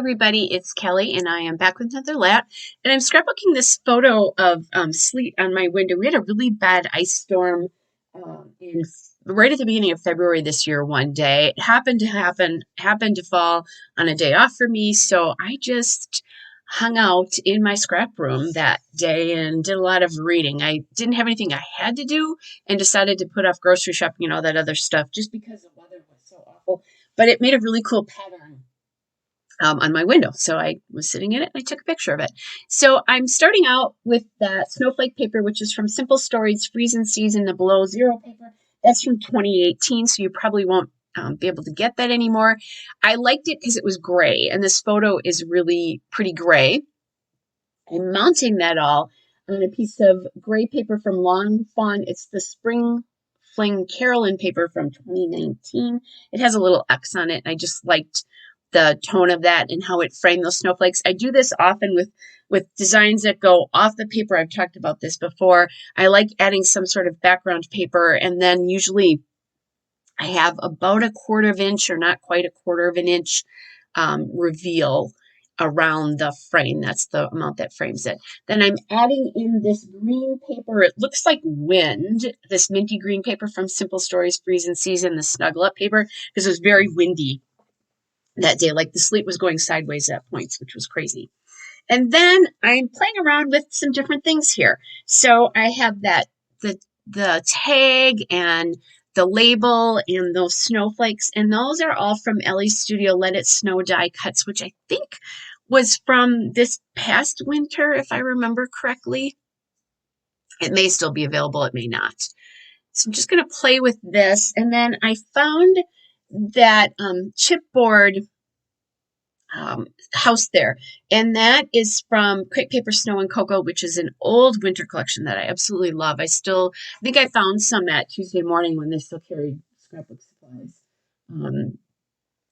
everybody, it's Kelly and I am back with another lap, and I'm scrapbooking this photo of sleet on my window. We had a really bad ice storm right at the beginning of February this year one day. It happened to fall on a day off for me, so I just hung out in my scrap room that day and did a lot of reading. I didn't have anything I had to do and decided to put off grocery shopping and all that other stuff just because the weather was so awful. But it made a really cool pattern on my window. So I was sitting in it and I took a picture of it. So I'm starting out with that snowflake paper, which is from Simple Stories, Freeze and Season, the Below Zero paper. That's from 2018, so you probably won't be able to get that anymore. I liked it because it was gray, and this photo is really pretty gray. I'm mounting that all on a piece of gray paper from Long Fawn. It's the Spring Fling Carolyn paper from 2019. It has a little X on it, and I just liked the tone of that and how it framed those snowflakes. I do this often with designs that go off the paper. I've talked about this before. I like adding some sort of background paper, and then usually I have about a quarter of an inch or not quite a quarter of an inch reveal around the frame. That's the amount that frames it. Then I'm adding in this green paper. It looks like wind, this minty green paper from Simple Stories, Freeze and Season, the Snuggle Up paper, because it was very windy that day. Like the sleet was going sideways at points, which was crazy. And then I'm playing around with some different things here. So I have the tag and the label and those snowflakes, and those are all from Ellie's Studio Let It Snow die cuts, which I think was from this past winter, if I remember correctly. It may still be available, it may not. So I'm just going to play with this. And then I found that chipboard house there, and that is from Crepe Paper Snow and Cocoa, which is an old winter collection that I absolutely love. I think I found some at Tuesday Morning when they still carried scrapbook supplies,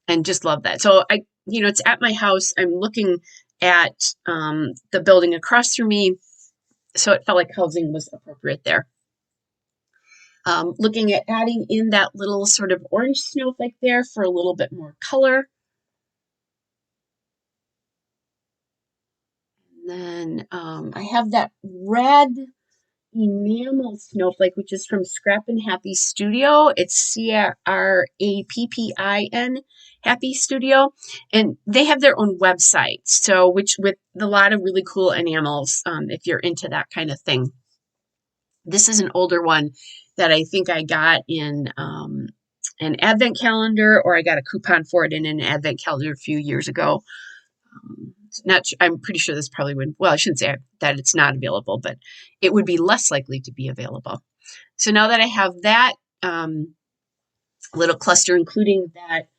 and just love that. So it's at my house. I'm looking at the building across from me, so it felt like housing was appropriate there. Looking at adding in that little sort of orange snowflake there for a little bit more color. Then I have that red enamel snowflake, which is from Scrap and Happy Studio. It's CRAPPIN Happy Studio, and they have their own website. So, which with a lot of really cool enamels, if you're into that kind of thing. This is an older one that I think I got in an advent calendar, or I got a coupon for it in an advent calendar a few years ago. I'm pretty sure this probably wouldn't, well, I shouldn't say that it's not available, but it would be less likely to be available. So now that I have that little cluster, including that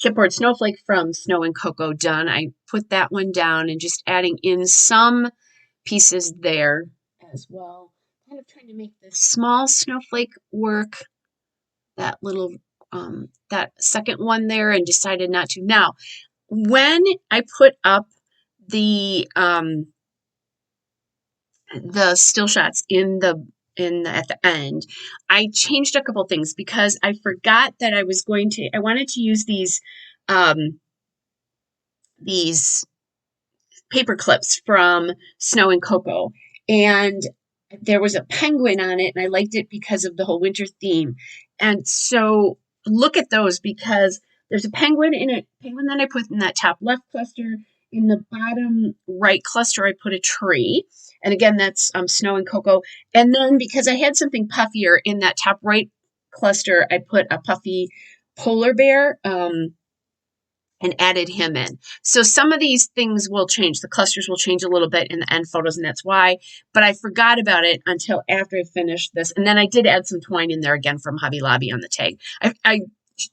chipboard snowflake from Snow and Cocoa done, I put that one down and just adding in some pieces there as well. Kind of trying to make this small snowflake work, that little, that second one there, and decided not to. Now, when I put up the still shots at the end, I changed a couple things because I forgot that I wanted to use these paper clips from Snow and Cocoa, and there was a penguin on it, and I liked it because of the whole winter theme. And so look at those, because there's a penguin in it, penguin that I put in that top left cluster. In the bottom right cluster, I put a tree. And again, that's Snow and Cocoa. And then because I had something puffier in that top right cluster, I put a puffy polar bear and added him in. So some of these things will change. The clusters will change a little bit in the end photos, and that's why. But I forgot about it until after I finished this. And then I did add some twine in there again from Hobby Lobby on the tag. I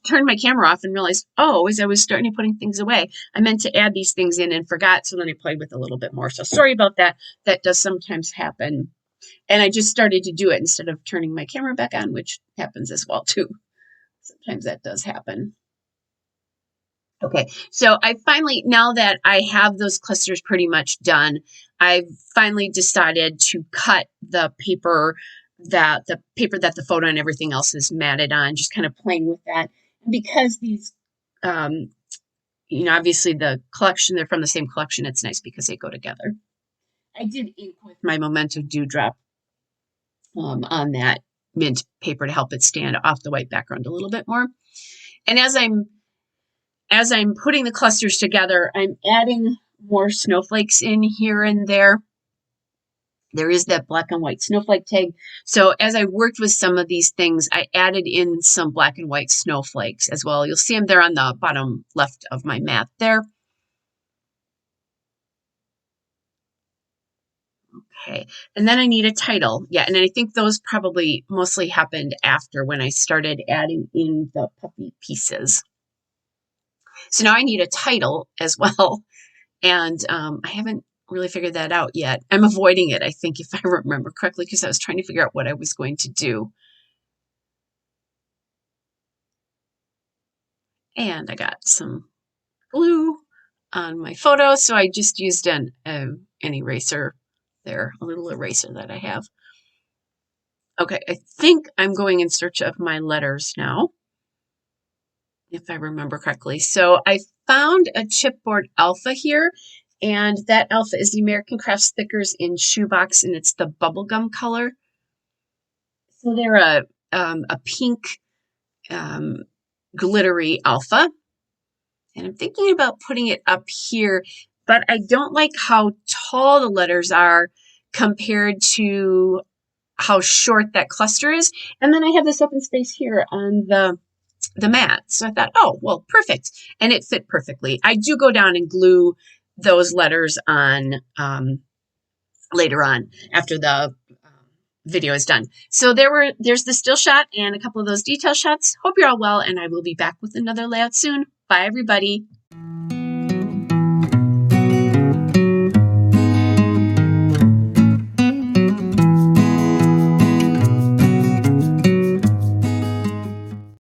turned my camera off and realized, as I was starting to putting things away, I meant to add these things in and forgot. So then I played with a little bit more. So sorry about that. That does sometimes happen. And I just started to do it instead of turning my camera back on, which happens as well too. Sometimes that does happen. Okay, so now that I have those clusters pretty much done, I've finally decided to cut the paper that the photo and everything else is matted on, just kind of playing with that. And because these you know, obviously the collection, they're from the same collection. It's nice because they go together. I did ink with my Memento Dewdrop on that mint paper to help it stand off the white background a little bit more. And as I'm putting the clusters together, I'm adding more snowflakes in here and there. There is that black and white snowflake tag. So as I worked with some of these things, I added in some black and white snowflakes as well. You'll see them there on the bottom left of my mat there. Okay, and then I need a title. Yeah, and I think those probably mostly happened after when I started adding in the puppy pieces. So now I need a title as well. And I haven't really figured that out yet. I'm avoiding it, I think, if I remember correctly, because I was trying to figure out what I was going to do. And I got some glue on my photo, so I just used an eraser there, a little eraser that I have. Okay, I think I'm going in search of my letters now, if I remember correctly. So I found a chipboard alpha here, and that alpha is the American Crafts Stickers in Shoebox, and it's the bubblegum color. So they're a pink glittery alpha. And I'm thinking about putting it up here, but I don't like how tall the letters are compared to how short that cluster is. And then I have this open space here on the mat. So I thought, oh, well, perfect. And it fit perfectly. I do go down and glue those letters on later on after the video is done. So there's the still shot and a couple of those detail shots. Hope you're all well, and I will be back with another layout soon. Bye, everybody.